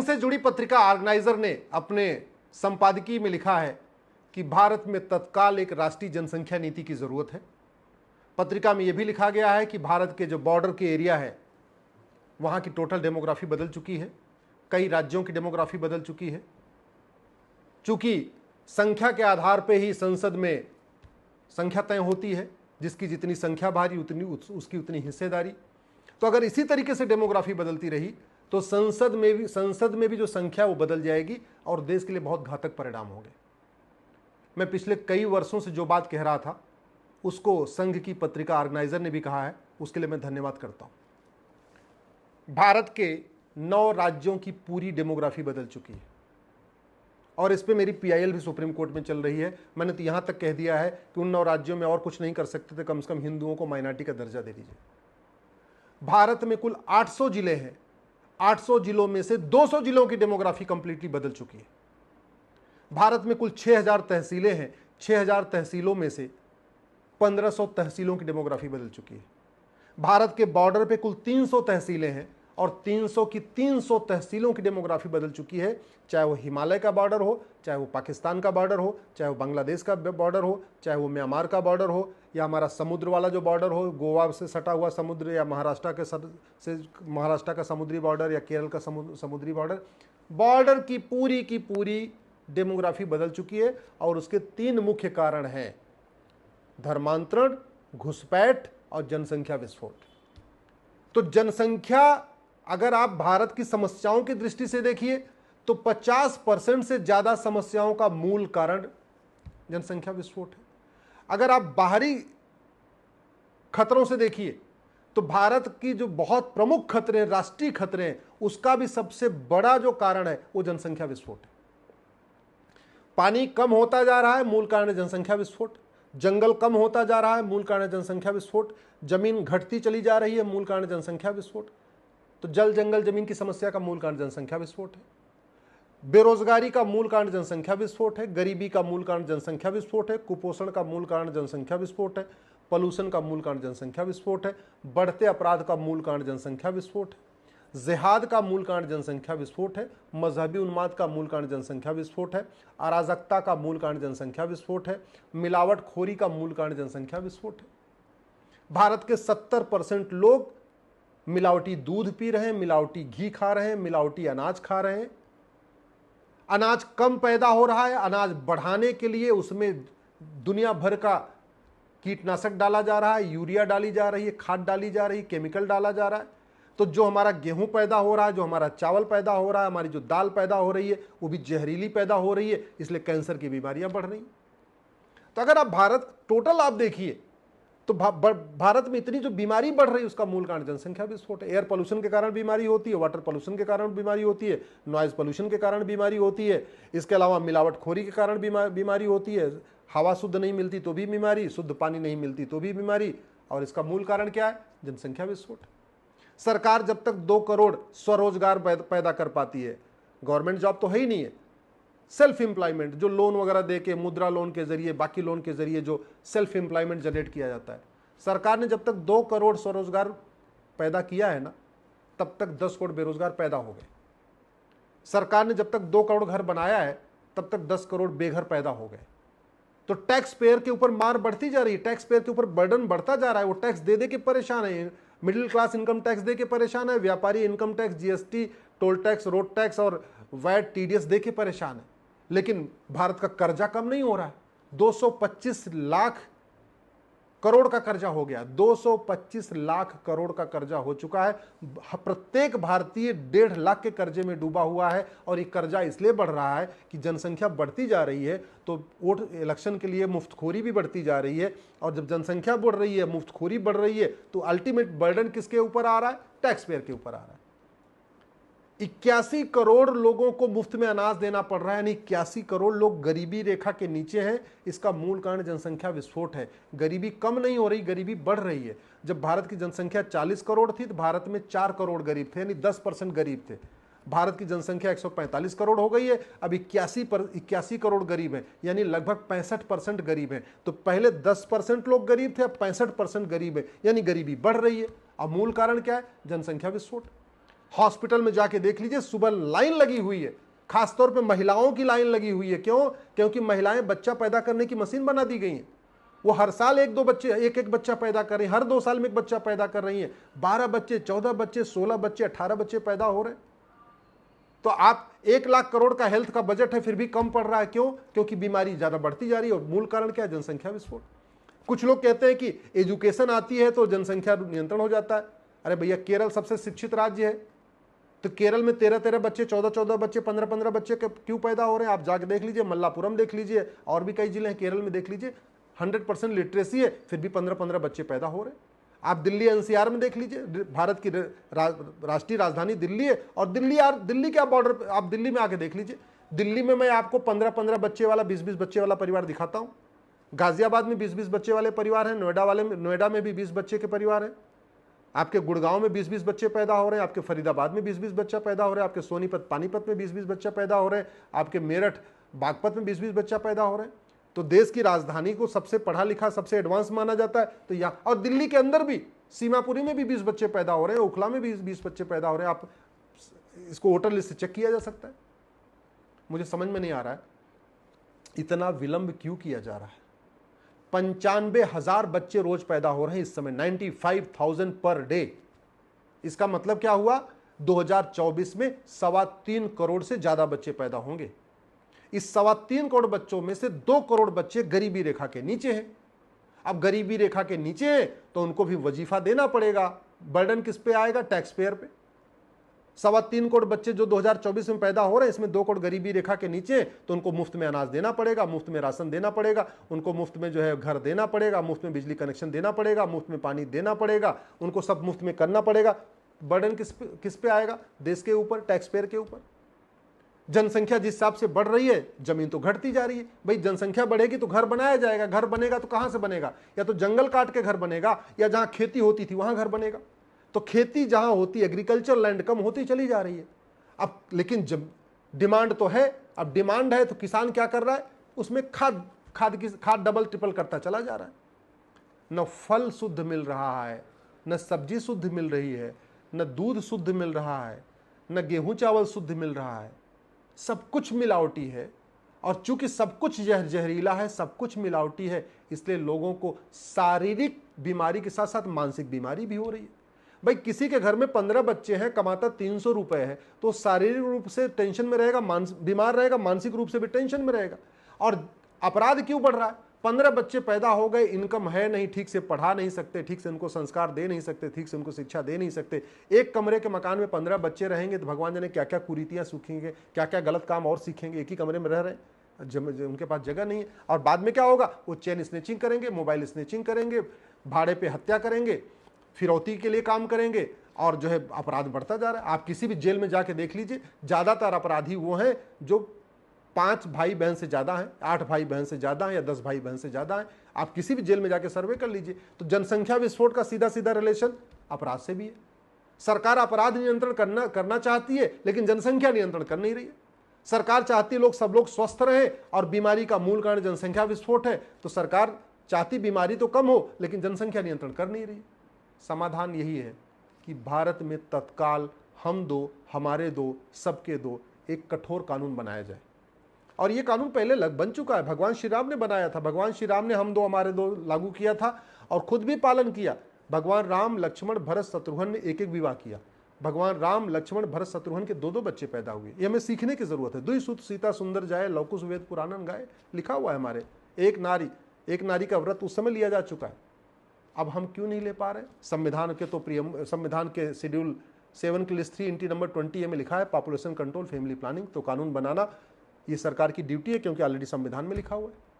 से जुड़ी पत्रिका ऑर्गेनाइजर ने अपने संपादकीय में लिखा है कि भारत में तत्काल एक राष्ट्रीय जनसंख्या नीति की जरूरत है। पत्रिका में यह भी लिखा गया है कि भारत के जो बॉर्डर के एरिया है वहां की टोटल डेमोग्राफी बदल चुकी है, कई राज्यों की डेमोग्राफी बदल चुकी है। चूंकि संख्या के आधार पर ही संसद में संख्या तय होती है, जिसकी जितनी संख्या भारी उसकी उतनी हिस्सेदारी। तो अगर इसी तरीके से डेमोग्राफी बदलती रही तो संसद में भी जो संख्या वो बदल जाएगी और देश के लिए बहुत घातक परिणाम होंगे। मैं पिछले कई वर्षों से जो बात कह रहा था उसको संघ की पत्रिका ऑर्गेनाइजर ने भी कहा है, उसके लिए मैं धन्यवाद करता हूं। भारत के 9 राज्यों की पूरी डेमोग्राफी बदल चुकी है और इस पे मेरी पीआईएल भी सुप्रीम कोर्ट में चल रही है। मैंने तो यहां तक कह दिया है कि उन 9 राज्यों में और कुछ नहीं कर सकते थे, कम से कम हिंदुओं को माइनॉरिटी का दर्जा दे दीजिए। भारत में कुल 800 जिले हैं, 800 जिलों में से 200 जिलों की डेमोग्राफी कंप्लीटली बदल चुकी है। भारत में कुल 6000 तहसीलें हैं, 6000 तहसीलों में से 1500 तहसीलों की डेमोग्राफी बदल चुकी है। भारत के बॉर्डर पे कुल 300 तहसीलें हैं और 300 की 300 तहसीलों की डेमोग्राफी बदल चुकी है, चाहे वो हिमालय का बॉर्डर हो, चाहे वो पाकिस्तान का बॉर्डर हो, चाहे वो बांग्लादेश का बॉर्डर हो, चाहे वो म्यांमार का बॉर्डर हो, या हमारा समुद्र वाला जो बॉर्डर हो, गोवा से सटा हुआ समुद्र, या महाराष्ट्र का समुद्री बॉर्डर, या केरल का समुद्री बॉर्डर की पूरी डेमोग्राफी बदल चुकी है। और उसके 3 मुख्य कारण हैं: धर्मांतरण, घुसपैठ और जनसंख्या विस्फोट। तो जनसंख्या, अगर आप भारत की समस्याओं की दृष्टि से देखिए तो 50% से ज्यादा समस्याओं का मूल कारण जनसंख्या विस्फोट है। अगर आप बाहरी खतरों से देखिए तो भारत की जो बहुत प्रमुख खतरे, राष्ट्रीय खतरे हैं, उसका भी सबसे बड़ा जो कारण है वो जनसंख्या विस्फोट है। पानी कम होता जा रहा है, मूल कारण है जनसंख्या विस्फोट। जंगल कम होता जा रहा है, मूल कारण है जनसंख्या विस्फोट। जमीन घटती चली जा रही है, मूल कारण जनसंख्या विस्फोट। तो जल जंगल जमीन की समस्या का मूल कारण जनसंख्या विस्फोट है। बेरोजगारी का मूल कारण जनसंख्या विस्फोट है। गरीबी का मूल कारण जनसंख्या विस्फोट है। कुपोषण का मूल कारण जनसंख्या विस्फोट है। पॉल्यूशन का मूल कारण जनसंख्या विस्फोट है। बढ़ते अपराध का मूल कारण जनसंख्या विस्फोट है। जिहाद का मूल कारण जनसंख्या विस्फोट है। मजहबी उन्माद का मूल कारण जनसंख्या विस्फोट है। अराजकता का मूल कारण जनसंख्या विस्फोट है। मिलावटखोरी का मूल कारण जनसंख्या विस्फोट है। भारत के 70% लोग मिलावटी दूध पी रहे हैं, मिलावटी घी खा रहे हैं, मिलावटी अनाज खा रहे हैं। अनाज कम पैदा हो रहा है, अनाज बढ़ाने के लिए उसमें दुनिया भर का कीटनाशक डाला जा रहा है, यूरिया डाली जा रही है, खाद डाली जा रही है, केमिकल डाला जा रहा है। तो जो हमारा गेहूं पैदा हो रहा है, जो हमारा चावल पैदा हो रहा है, हमारी जो दाल पैदा हो रही है, वो भी जहरीली पैदा हो रही है, इसलिए कैंसर की बीमारियां बढ़ रही। तो अगर आप भारत टोटल आप देखिए तो भारत में इतनी जो बीमारी बढ़ रही है उसका मूल कारण जनसंख्या विस्फोट है। एयर पोल्यूशन के कारण बीमारी होती है, वाटर पोल्यूशन के कारण बीमारी होती है, नॉइज पोल्यूशन के कारण बीमारी होती है, इसके अलावा मिलावटखोरी के कारण बीमारी होती है, हवा शुद्ध नहीं मिलती तो भी बीमारी, शुद्ध पानी नहीं मिलती तो भी बीमारी। और इसका मूल कारण क्या है? जनसंख्या विस्फोट। सरकार जब तक 2 करोड़ स्वरोजगार पैदा कर पाती है, गवर्नमेंट जॉब तो है ही नहीं है, सेल्फ एम्प्लॉयमेंट जो लोन वगैरह दे के, मुद्रा लोन के जरिए, बाकी लोन के जरिए जो सेल्फ एम्प्लॉयमेंट जनरेट किया जाता है, सरकार ने जब तक 2 करोड़ स्वरोजगार पैदा किया है ना, तब तक 10 करोड़ बेरोजगार पैदा हो गए। सरकार ने जब तक 2 करोड़ घर बनाया है तब तक 10 करोड़ बेघर पैदा हो गए। तो टैक्स पेयर के ऊपर मार बढ़ती जा रही है, टैक्स पेयर के ऊपर बर्डन बढ़ता जा रहा है। वो टैक्स दे दे के परेशान है, मिडिल क्लास इनकम टैक्स दे के परेशान है, व्यापारी income tax, GST, toll tax, road tax और वैट, टीडीएस दे के परेशान है। लेकिन भारत का कर्जा कम नहीं हो रहा है। 225 लाख करोड़ का कर्जा हो गया, 225 लाख करोड़ का कर्जा हो चुका है। प्रत्येक भारतीय 1.5 लाख के कर्जे में डूबा हुआ है। और ये कर्जा इसलिए बढ़ रहा है कि जनसंख्या बढ़ती जा रही है, तो वोट इलेक्शन के लिए मुफ्तखोरी भी बढ़ती जा रही है। और जब जनसंख्या बढ़ रही है, मुफ्तखोरी बढ़ रही है, तो अल्टीमेट बर्डन किसके ऊपर आ रहा है? टैक्स पेयर के ऊपर आ रहा है। 81 करोड़ लोगों को मुफ्त में अनाज देना पड़ रहा है, यानी 81 करोड़ लोग गरीबी रेखा के नीचे हैं। इसका मूल कारण जनसंख्या विस्फोट है। गरीबी कम नहीं हो रही, गरीबी बढ़ रही है। जब भारत की जनसंख्या 40 करोड़ थी तो भारत में 4 करोड़ गरीब थे, यानी 10% गरीब थे। भारत की जनसंख्या 145 करोड़ हो गई है, अब 81 करोड़ गरीब हैं, यानी लगभग 65% गरीब हैं। तो पहले 10% लोग गरीब थे, अब 65% गरीब है, यानी गरीबी बढ़ रही है। अब मूल कारण क्या है? जनसंख्या विस्फोट। हॉस्पिटल में जाके देख लीजिए, सुबह लाइन लगी हुई है, खासतौर पे महिलाओं की लाइन लगी हुई है। क्यों? क्योंकि महिलाएं बच्चा पैदा करने की मशीन बना दी गई हैं। वो हर साल एक एक बच्चा पैदा कर रही हैं, हर 2 साल में एक बच्चा पैदा कर रही हैं। 12 बच्चे, 14 बच्चे, 16 बच्चे, 18 बच्चे पैदा हो रहे हैं। तो आप 1 लाख करोड़ का हेल्थ का बजट है, फिर भी कम पड़ रहा है। क्यों? क्योंकि बीमारी ज्यादा बढ़ती जा रही है। और मूल कारण क्या है? जनसंख्या विस्फोट। कुछ लोग कहते हैं कि एजुकेशन आती है तो जनसंख्या नियंत्रण हो जाता है। अरे भैया, केरल सबसे शिक्षित राज्य है, तो केरल में 13-13 बच्चे, 14-14 बच्चे, 15-15 बच्चे क्यों पैदा हो रहे हैं? आप जाके देख लीजिए, मल्लापुरम देख लीजिए, और भी कई जिले हैं केरल में, देख लीजिए 100% लिटरेसी है, फिर भी 15-15 बच्चे पैदा हो रहे हैं। आप दिल्ली एनसीआर में देख लीजिए, भारत की राष्ट्रीय राजधानी दिल्ली है, और दिल्ली के बॉर्डर, आप दिल्ली में आके देख लीजिए, दिल्ली में मैं आपको 15-15 बच्चे वाला, 20-20 बच्चे वाला परिवार दिखाता हूँ। गाजियाबाद में 20-20 बच्चे वाले परिवार हैं, नोएडा में भी 20 बच्चे के परिवार हैं, आपके गुड़गांव में 20-20 बच्चे पैदा हो रहे हैं, आपके फरीदाबाद में 20-20 बच्चा पैदा हो रहा है, आपके सोनीपत पानीपत में 20-20 बच्चा पैदा हो रहे हैं, आपके मेरठ बागपत में 20-20 बच्चा पैदा हो रहे हैं। तो देश की राजधानी को सबसे पढ़ा लिखा, सबसे एडवांस माना जाता है। तो यहाँ, और दिल्ली के अंदर भी सीमापुरी में भी 20 बच्चे पैदा हो रहे हैं, ओखला में भी 20 बच्चे पैदा हो रहे हैं। आप इसको वोटर लिस्ट से चेक किया जा सकता है। मुझे समझ में नहीं आ रहा है इतना विलंब क्यों किया जा रहा है। 95,000 बच्चे रोज पैदा हो रहे हैं इस समय, 95,000 पर डे। इसका मतलब क्या हुआ? 2024 में 3.25 करोड़ से ज्यादा बच्चे पैदा होंगे। इस 3.25 करोड़ बच्चों में से 2 करोड़ बच्चे गरीबी रेखा के नीचे हैं। अब गरीबी रेखा के नीचे है तो उनको भी वजीफा देना पड़ेगा। बर्डन किस पे आएगा? टैक्स पेयर पे। 3.25 करोड़ बच्चे जो 2024 में पैदा हो रहे हैं, इसमें 2 करोड़ गरीबी रेखा के नीचे, तो उनको मुफ्त में अनाज देना पड़ेगा, मुफ्त में राशन देना पड़ेगा, उनको मुफ्त में जो है घर देना पड़ेगा, मुफ्त में बिजली कनेक्शन देना पड़ेगा, मुफ्त में पानी देना पड़ेगा, उनको सब मुफ्त में करना पड़ेगा। बर्डन किस पे आएगा? देश के ऊपर, टैक्स पेयर के ऊपर। जनसंख्या जिस हिसाब से बढ़ रही है, जमीन तो घटती जा रही है। भाई जनसंख्या बढ़ेगी तो घर बनाया जाएगा, घर बनेगा तो कहां से बनेगा? या तो जंगल काट के घर बनेगा, या जहां खेती होती थी वहां घर बनेगा। तो खेती जहां होती, एग्रीकल्चर लैंड कम होती चली जा रही है। अब लेकिन जब डिमांड तो है, अब डिमांड है तो किसान क्या कर रहा है? उसमें खाद डबल ट्रिपल करता चला जा रहा है। न फल शुद्ध मिल रहा है, न सब्जी शुद्ध मिल रही है, न दूध शुद्ध मिल रहा है, न गेहूं चावल शुद्ध मिल रहा है। सब कुछ मिलावटी है, और चूंकि सब कुछ जहरीला है, सब कुछ मिलावटी है, इसलिए लोगों को शारीरिक बीमारी के साथ साथ मानसिक बीमारी भी हो रही है। भाई किसी के घर में 15 बच्चे हैं, कमाता 300 रुपए है, तो शारीरिक रूप से टेंशन में रहेगा, बीमार रहेगा, मानसिक रूप से भी टेंशन में रहेगा। और अपराध क्यों बढ़ रहा है? 15 बच्चे पैदा हो गए, इनकम है नहीं, ठीक से पढ़ा नहीं सकते, ठीक से उनको संस्कार दे नहीं सकते, ठीक से उनको शिक्षा दे नहीं सकते। एक कमरे के मकान में 15 बच्चे रहेंगे तो भगवान जाने क्या क्या कुरीतियां सीखेंगे, क्या क्या गलत काम और सीखेंगे। एक ही कमरे में रह रहे हैं, उनके पास जगह नहीं है। और बाद में क्या होगा? वो चेन स्नेचिंग करेंगे, मोबाइल स्नेचिंग करेंगे, भाड़े पे हत्या करेंगे, फिरौती के लिए काम करेंगे, और जो है अपराध बढ़ता जा रहा है। आप किसी भी जेल में जाके देख लीजिए, ज्यादातर अपराधी वो हैं जो 5 भाई बहन से ज्यादा हैं, 8 भाई बहन से ज्यादा हैं, या 10 भाई बहन से ज्यादा हैं। आप किसी भी जेल में जाके सर्वे कर लीजिए। तो जनसंख्या विस्फोट का सीधा सीधा रिलेशन अपराध से भी है। सरकार अपराध नियंत्रण करना चाहती है, लेकिन जनसंख्या नियंत्रण कर नहीं रही है। सरकार चाहती है सब लोग स्वस्थ रहे, और बीमारी का मूल कारण जनसंख्या विस्फोट है, तो सरकार चाहती बीमारी तो कम हो, लेकिन जनसंख्या नियंत्रण कर नहीं रही। समाधान यही है कि भारत में तत्काल हम दो, हमारे दो, सबके दो, एक कठोर कानून बनाया जाए। और ये कानून पहले बन चुका है, भगवान श्री राम ने बनाया था। भगवान श्री राम ने हम दो हमारे दो लागू किया था, और खुद भी पालन किया। भगवान राम, लक्ष्मण, भरत, शत्रुघ्न ने एक विवाह किया। भगवान राम, लक्ष्मण, भरत, शत्रुघ्न के 2 बच्चे पैदा हुए। ये हमें सीखने की जरूरत है। दुई सुत सीता सुंदर जाए, लवकुश वेद पुराणन गाए, लिखा हुआ है हमारे। एक नारी का व्रत उस समय लिया जा चुका है। अब हम क्यों नहीं ले पा रहे? संविधान के तो संविधान के शेड्यूल 7 के लिस्ट 3 इंटी नंबर 20A में लिखा है पॉपुलेशन कंट्रोल, फैमिली प्लानिंग। तो कानून बनाना ये सरकार की ड्यूटी है, क्योंकि ऑलरेडी संविधान में लिखा हुआ है।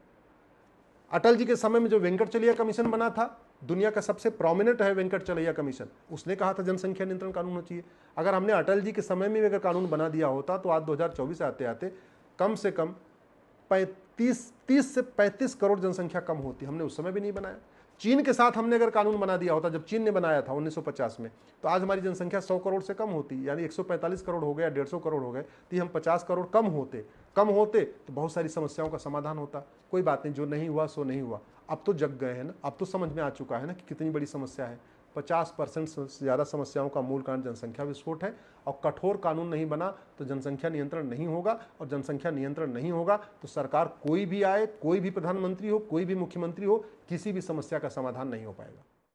अटल जी के समय में जो वेंकटचलैया कमीशन बना था, दुनिया का सबसे प्रोमिनेंट है वेंकटचलैया कमीशन, उसने कहा था जनसंख्या नियंत्रण कानून होना चाहिए। अगर हमने अटल जी के समय में अगर कानून बना दिया होता तो आज 2024 आते आते कम से कम 30 से 35 करोड़ जनसंख्या कम होती। हमने उस समय भी नहीं बनाया। चीन के साथ हमने अगर कानून बना दिया होता, जब चीन ने बनाया था 1950 में, तो आज हमारी जनसंख्या 100 करोड़ से कम होती, यानी 145 करोड़ हो गए या 150 करोड़ हो गए, तो हम 50 करोड़ कम होते तो बहुत सारी समस्याओं का समाधान होता। कोई बात नहीं, जो नहीं हुआ सो नहीं हुआ। अब तो जग गए हैं ना, अब तो समझ में आ चुका है ना कि कितनी बड़ी समस्या है। 50% से ज़्यादा समस्याओं का मूल कारण जनसंख्या विस्फोट है। और कठोर कानून नहीं बना तो जनसंख्या नियंत्रण नहीं होगा, और जनसंख्या नियंत्रण नहीं होगा तो सरकार कोई भी आए, कोई भी प्रधानमंत्री हो, कोई भी मुख्यमंत्री हो, किसी भी समस्या का समाधान नहीं हो पाएगा।